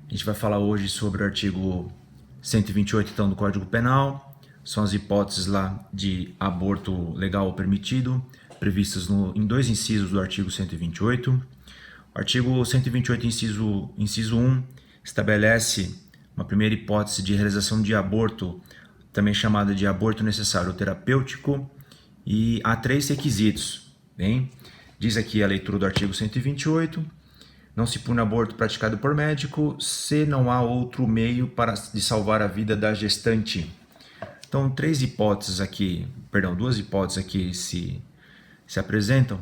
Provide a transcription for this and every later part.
A gente vai falar hoje sobre o artigo 128 então, do Código Penal. São as hipóteses lá de aborto legal ou permitido, previstas em dois incisos do artigo 128. O artigo 128, inciso 1, estabelece uma primeira hipótese de realização de aborto, também chamada de aborto necessário ou terapêutico, e há três requisitos. Bem, diz aqui a leitura do artigo 128, não se pune aborto praticado por médico se não há outro meio de salvar a vida da gestante. Então, duas hipóteses aqui se apresentam.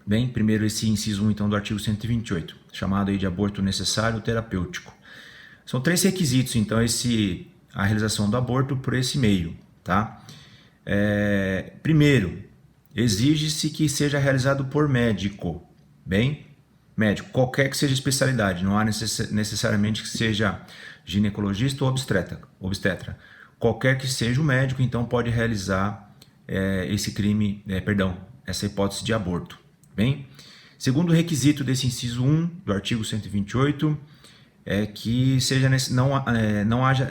Bem, primeiro esse inciso 1 então, do artigo 128, chamado aí de aborto necessário ou terapêutico. São três requisitos, então, a realização do aborto por esse meio. Tá? Primeiro, exige-se que seja realizado por médico. Bem, médico, qualquer que seja a especialidade, não há necessariamente que seja ginecologista ou obstetra. Qualquer que seja o médico, então, pode realizar essa hipótese de aborto. Bem, segundo requisito desse inciso 1 do artigo 128 é que não haja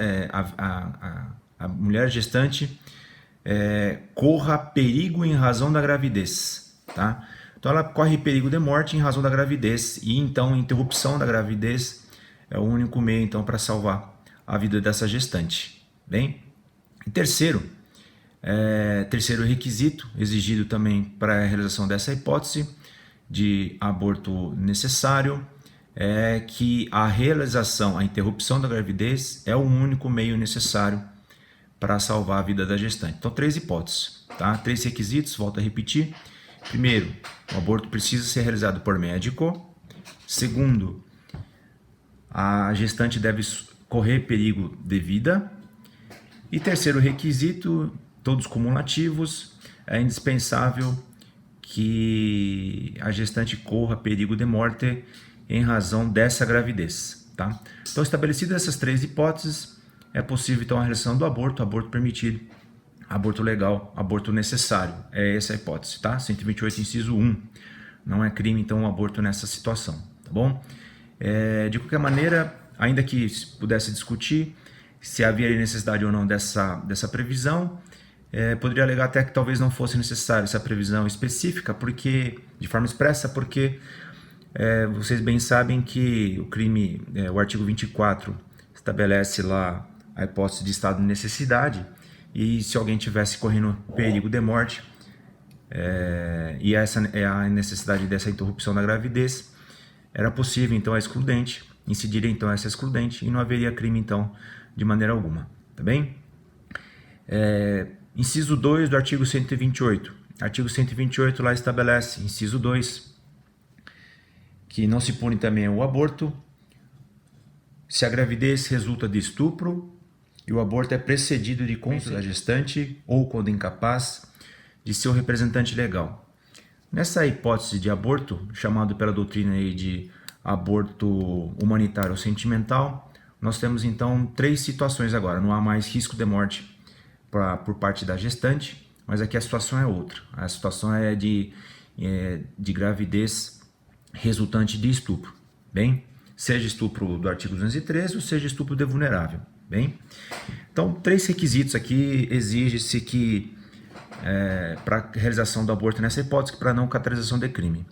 a mulher gestante corra perigo em razão da gravidez, tá? Então ela corre perigo de morte em razão da gravidez e então interrupção da gravidez é o único meio então para salvar a vida dessa gestante. Bem, e terceiro requisito exigido também para a realização dessa hipótese de aborto necessário é que a interrupção da gravidez é o único meio necessário para salvar a vida da gestante. Então, três hipóteses, tá? Três requisitos, volto a repetir. Primeiro, o aborto precisa ser realizado por médico. Segundo, a gestante deve correr perigo de vida. E terceiro requisito, todos cumulativos, é indispensável que a gestante corra perigo de morte em razão dessa gravidez. Tá? Então, estabelecidas essas três hipóteses, é possível então a realização do aborto permitido, aborto legal, aborto necessário. É essa a hipótese, tá? 128, inciso 1. Não é crime, então, o aborto nessa situação, tá bom? De qualquer maneira, ainda que se pudesse discutir se havia necessidade ou não dessa previsão, poderia alegar até que talvez não fosse necessária essa previsão específica, de forma expressa, porque vocês bem sabem que o artigo 24 estabelece lá a hipótese de estado de necessidade, e se alguém tivesse correndo perigo de morte, e essa é a necessidade dessa interrupção da gravidez, era possível então a excludente, incidir então essa excludente, e não haveria crime então de maneira alguma, tá bem? Inciso 2 do artigo 128. Artigo 128 lá estabelece, inciso 2, que não se pune também o aborto se a gravidez resulta de estupro e o aborto é precedido de consulta da gestante ou, quando incapaz, de seu representante legal. Nessa hipótese de aborto, chamado pela doutrina aí de aborto humanitário ou sentimental, nós temos então três situações agora. Não há mais risco de morte por parte da gestante, mas aqui a situação é outra. A situação é de gravidez resultante de estupro. Bem, seja estupro do artigo 213 ou seja estupro de vulnerável. Bem, então três requisitos aqui exige-se que para realização do aborto nessa hipótese, para não caracterização de crime.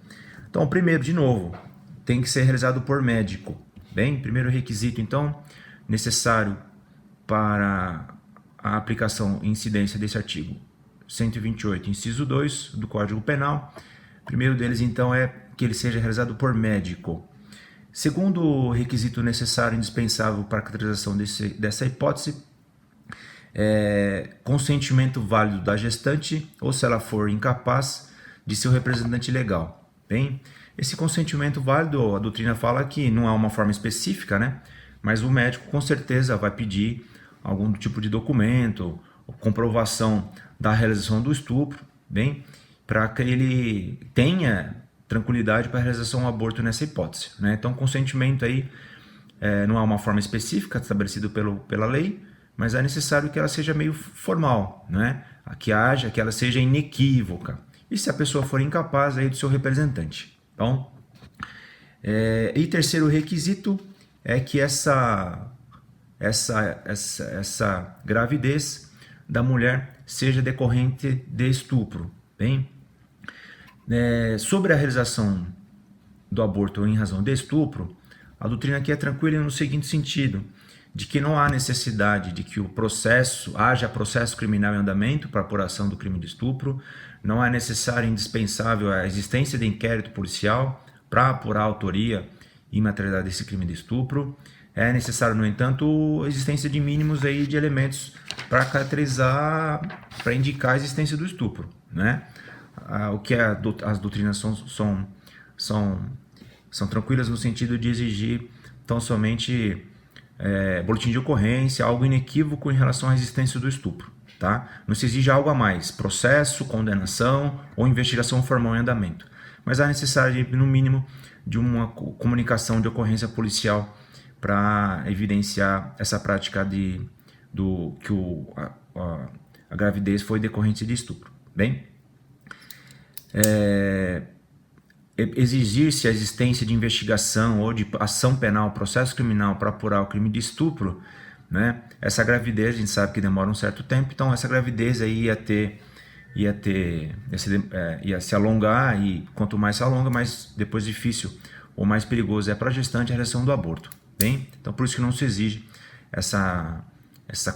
Então, primeiro, de novo, tem que ser realizado por médico. Bem, primeiro requisito, então, necessário para a aplicação e incidência desse artigo 128, inciso 2 do Código Penal. Primeiro deles, então, é que ele seja realizado por médico. Segundo requisito necessário e indispensável para a caracterização dessa hipótese, consentimento válido da gestante ou, se ela for incapaz, de seu representante legal. Bem, esse consentimento válido, a doutrina fala que não há uma forma específica, né? Mas o médico com certeza vai pedir algum tipo de documento, comprovação da realização do estupro, bem, para que ele tenha tranquilidade para a realização do aborto nessa hipótese, né? Então, consentimento aí não há uma forma específica estabelecida pela lei, mas é necessário que ela seja meio formal, né? Que ela seja inequívoca. E se a pessoa for incapaz, aí do seu representante. Então, e terceiro requisito é que essa gravidez da mulher seja decorrente de estupro. Bem, sobre a realização do aborto em razão de estupro, a doutrina aqui é tranquila no seguinte sentido, de que não há necessidade de que haja processo criminal em andamento para apuração do crime de estupro, não é necessário e indispensável a existência de inquérito policial para apurar a autoria e materialidade desse crime de estupro. É necessário, no entanto, a existência de mínimos aí de elementos para caracterizar, para indicar a existência do estupro, né? O que as doutrinas são tranquilas no sentido de exigir tão somente boletim de ocorrência, algo inequívoco em relação à existência do estupro, tá? Não se exige algo a mais, processo, condenação ou investigação formal em andamento, mas há necessidade, no mínimo, de uma comunicação de ocorrência policial para evidenciar essa prática a gravidez foi decorrente de estupro. Bem, exigir-se a existência de investigação ou de ação penal, processo criminal para apurar o crime de estupro, né? Essa gravidez a gente sabe que demora um certo tempo, então essa gravidez aí ia se alongar, e quanto mais se alonga, mais depois difícil ou mais perigoso é para a gestante a realização do aborto. Bem, então por isso que não se exige essa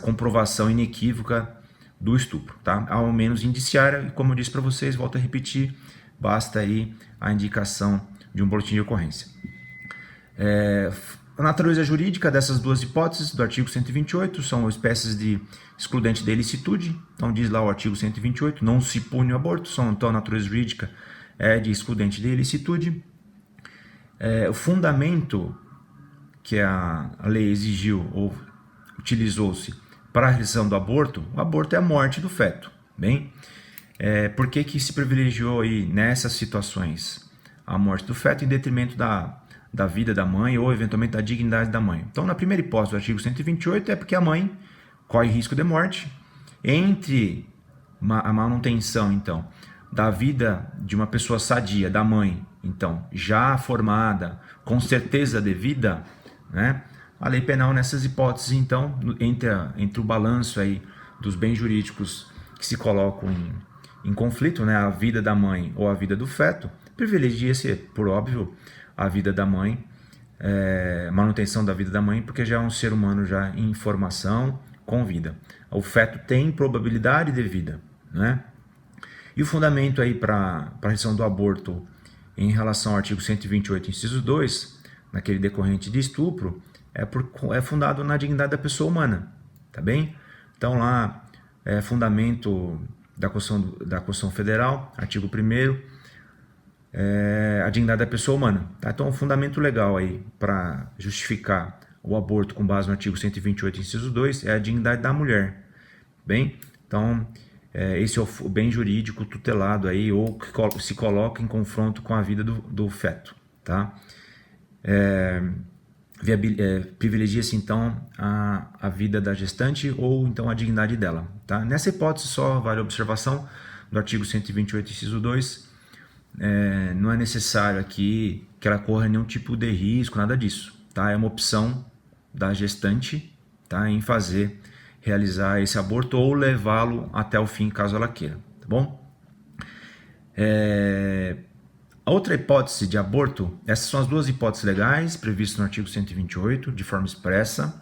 comprovação inequívoca do estupro, tá? Ao menos indiciária, e como eu disse para vocês, volto a repetir, basta aí a indicação de um boletim de ocorrência. A natureza jurídica dessas duas hipóteses do artigo 128 são espécies de excludente de ilicitude. Então diz lá o artigo 128, não se pune o aborto, então a natureza jurídica é de excludente de ilicitude. O fundamento que a lei exigiu ou utilizou-se para a realização do aborto, o aborto é a morte do feto. Bem, por que se privilegiou aí nessas situações a morte do feto em detrimento da vida da mãe ou eventualmente da dignidade da mãe? Então, na primeira hipótese do artigo 128 é porque a mãe corre risco de morte entre a manutenção, então, da vida de uma pessoa sadia, da mãe, então, já formada, com certeza de vida, né? A lei penal nessas hipóteses, então, entre o balanço aí dos bens jurídicos que se colocam em conflito, né, a vida da mãe ou a vida do feto, privilegia-se, por óbvio, a vida da mãe, manutenção da vida da mãe, porque já é um ser humano já em formação, com vida. O feto tem probabilidade de vida, né? E o fundamento aí para a realização do aborto em relação ao artigo 128, inciso 2, naquele decorrente de estupro, é fundado na dignidade da pessoa humana, tá bem? Então lá é fundamento da Constituição Federal, artigo 1º, a dignidade da pessoa humana, tá? Então um fundamento legal aí para justificar o aborto com base no artigo 128, inciso 2, é a dignidade da mulher, bem? Então esse é o bem jurídico tutelado aí, ou que se coloca em confronto com a vida do feto, tá? Privilegia-se então a vida da gestante ou então a dignidade dela, tá? Nessa hipótese só vale a observação do artigo 128, inciso 2, não é necessário aqui que ela corra nenhum tipo de risco, nada disso, tá? É uma opção da gestante, tá, em realizar esse aborto ou levá-lo até o fim, caso ela queira, tá bom? A outra hipótese de aborto, essas são as duas hipóteses legais previstas no artigo 128, de forma expressa.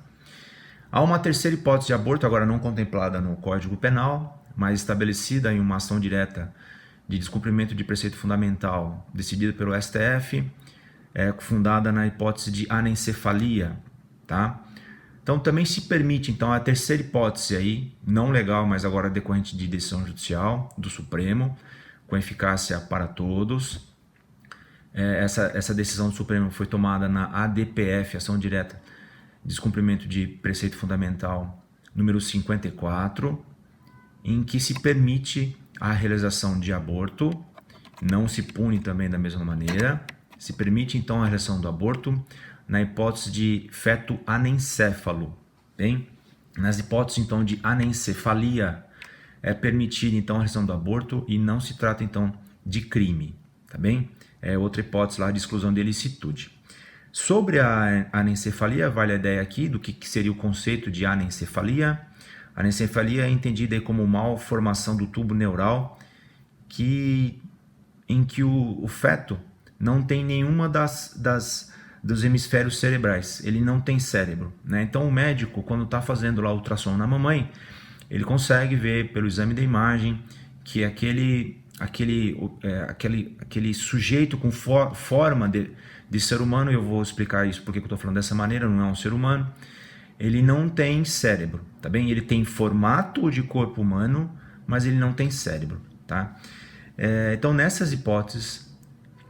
Há uma terceira hipótese de aborto, agora não contemplada no Código Penal, mas estabelecida em uma ação direta de descumprimento de preceito fundamental decidida pelo STF, fundada na hipótese de anencefalia, tá? Então também se permite então a terceira hipótese aí, não legal, mas agora decorrente de decisão judicial do Supremo, com eficácia para todos. Essa decisão do Supremo foi tomada na ADPF, ação direta de descumprimento de preceito fundamental número 54, em que se permite a realização de aborto, não se pune também da mesma maneira, se permite então a realização do aborto na hipótese de feto anencéfalo, bem? Nas hipóteses então de anencefalia, é permitida então a realização do aborto e não se trata então de crime, tá bem? É outra hipótese lá de exclusão de ilicitude. Sobre a anencefalia, vale a ideia aqui do que seria o conceito de anencefalia. A anencefalia é entendida aí como malformação do tubo neural em que o feto não tem nenhuma dos hemisférios cerebrais, ele não tem cérebro, né? Então o médico, quando está fazendo lá o ultrassom na mamãe, ele consegue ver pelo exame da imagem que aquele sujeito com forma de ser humano, eu vou explicar isso porque eu estou falando dessa maneira, não é um ser humano, ele não tem cérebro, tá bem? Ele tem formato de corpo humano, mas ele não tem cérebro, tá? Então nessas hipóteses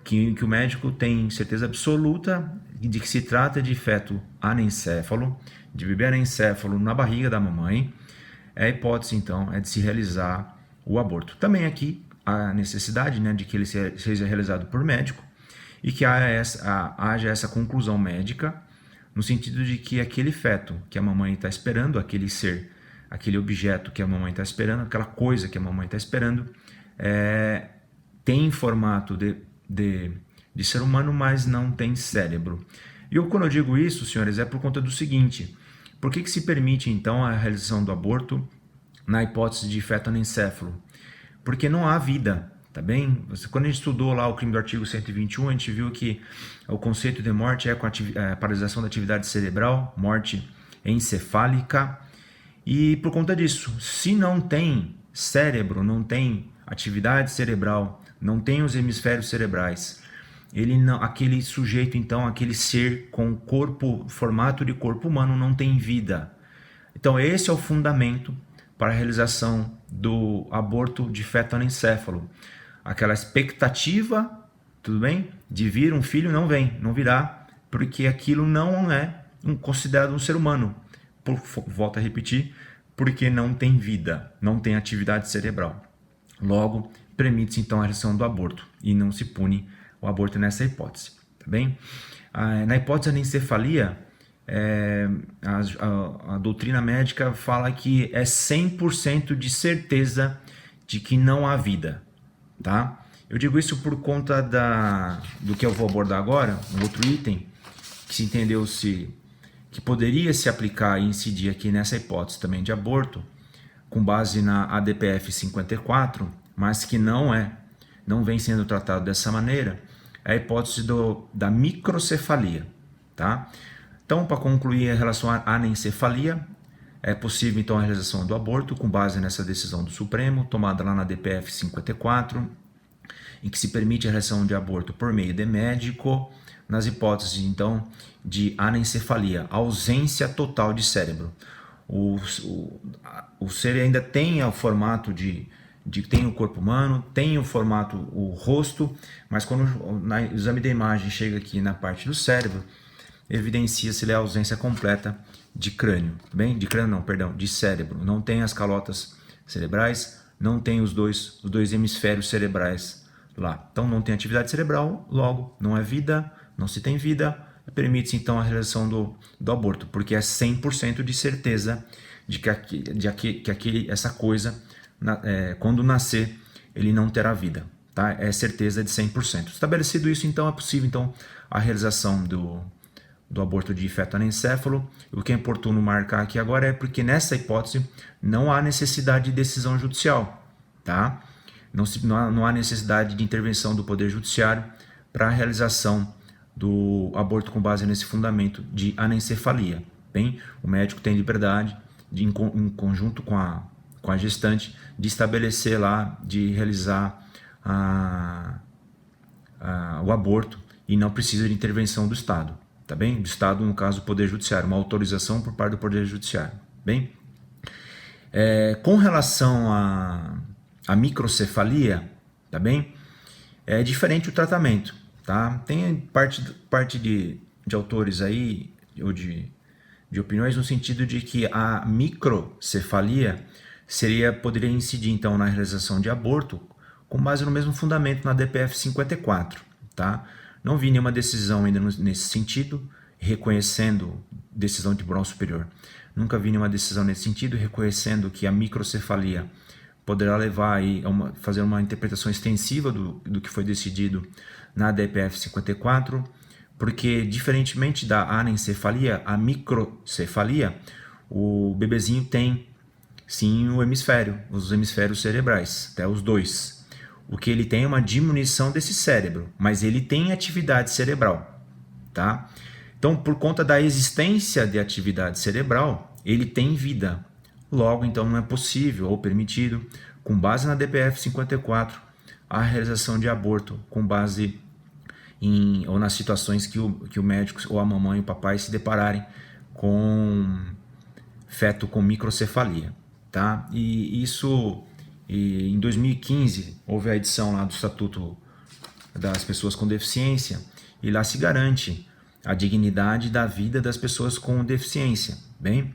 que o médico tem certeza absoluta de que se trata de feto anencéfalo, de bebê anencéfalo na barriga da mamãe, a hipótese então é de se realizar o aborto. Também aqui a necessidade, né, de que ele seja realizado por médico e que haja essa conclusão médica no sentido de que aquele feto que a mamãe está esperando, aquele ser, aquele objeto que a mamãe está esperando, aquela coisa que a mamãe está esperando, tem formato de ser humano, mas não tem cérebro. E quando eu digo isso, senhores, é por conta do seguinte: por que se permite então a realização do aborto na hipótese de feto anencéfalo? Porque não há vida, tá bem? Quando a gente estudou lá o crime do artigo 121, a gente viu que o conceito de morte é com a paralisação da atividade cerebral, morte encefálica, e por conta disso, se não tem cérebro, não tem atividade cerebral, não tem os hemisférios cerebrais, aquele sujeito, então, aquele ser com formato de corpo humano não tem vida. Então esse é o fundamento para a realização do aborto de feto anencéfalo. Aquela expectativa, tudo bem, de vir um filho não virá, porque aquilo não é considerado um ser humano. Volto a repetir, porque não tem vida, não tem atividade cerebral. Logo, permite-se então a realização do aborto e não se pune o aborto nessa hipótese, tá bem? Na hipótese da anencefalia, a doutrina médica fala que é 100% de certeza de que não há vida, tá? Eu digo isso por conta do que eu vou abordar agora, um outro item que se entendeu que poderia se aplicar e incidir aqui nessa hipótese também de aborto, com base na ADPF 54, mas que não vem sendo tratado dessa maneira, é a hipótese da microcefalia, tá? Então, para concluir em relação à anencefalia, é possível então a realização do aborto com base nessa decisão do Supremo, tomada lá na DPF 54, em que se permite a realização de aborto por meio de médico, nas hipóteses então de anencefalia, ausência total de cérebro. O ser ainda tem o formato tem o corpo humano, tem o formato, o rosto, mas quando o exame da imagem chega aqui na parte do cérebro, evidencia-se a ausência completa de crânio, bem? De crânio não, perdão, de cérebro. Não tem as calotas cerebrais, não tem os dois hemisférios cerebrais lá. Então não tem atividade cerebral, logo não é vida, não se tem vida, permite-se então a realização do aborto, porque é 100% de certeza de que essa coisa, quando nascer, ele não terá vida, tá? É certeza de 100%. Estabelecido isso, então, é possível então a realização do aborto de feto anencéfalo. O que é oportuno marcar aqui agora é porque nessa hipótese não há necessidade de decisão judicial, tá? Não há necessidade de intervenção do Poder Judiciário para a realização do aborto com base nesse fundamento de anencefalia. Bem, o médico tem liberdade, em conjunto com a gestante, de estabelecer lá, de realizar o aborto e não precisa de intervenção do Estado. Tá bem? Do Estado, no caso, do Poder Judiciário, uma autorização por parte do Poder Judiciário. Bem? Com relação à microcefalia, tá bem? É diferente o tratamento, tá? Tem parte de autores aí, ou de opiniões, no sentido de que a microcefalia poderia incidir, então, na realização de aborto com base no mesmo fundamento na DPF 54, tá? Não vi nenhuma decisão ainda nesse sentido, reconhecendo decisão de Tribunal Superior. Nunca vi nenhuma decisão nesse sentido, reconhecendo que a microcefalia poderá levar aí a fazer uma interpretação extensiva do que foi decidido na DPF 54, porque diferentemente da anencefalia, a microcefalia, o bebezinho tem sim os hemisférios cerebrais, até os dois. O que ele tem é uma diminuição desse cérebro, mas ele tem atividade cerebral, tá? Então, por conta da existência de atividade cerebral, ele tem vida. Logo, então, não é possível ou permitido, com base na DPF 54, a realização de aborto com base ou nas situações que o médico ou a mamãe e o papai se depararem com feto com microcefalia, tá? E isso, em 2015, houve a edição lá do Estatuto das Pessoas com Deficiência, e lá se garante a dignidade da vida das pessoas com deficiência, bem?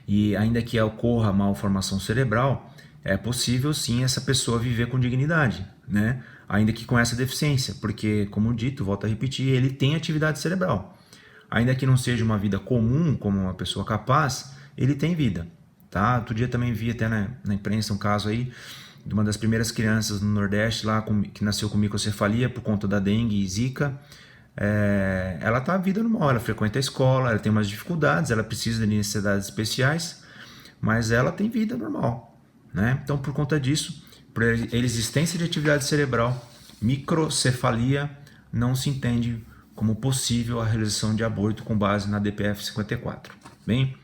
E ainda que ocorra malformação cerebral, é possível sim essa pessoa viver com dignidade, né? Ainda que com essa deficiência, porque, como dito, volto a repetir, ele tem atividade cerebral. Ainda que não seja uma vida comum, como uma pessoa capaz, ele tem vida, tá? Outro dia também vi até na imprensa um caso aí de uma das primeiras crianças no Nordeste lá que nasceu com microcefalia por conta da dengue e zika. Ela tá a vida normal, ela frequenta a escola, ela tem umas dificuldades, ela precisa de necessidades especiais, mas ela tem vida normal, né? Então, por conta disso, por existência de atividade cerebral, microcefalia não se entende como possível a realização de aborto com base na DPF 54. Bem,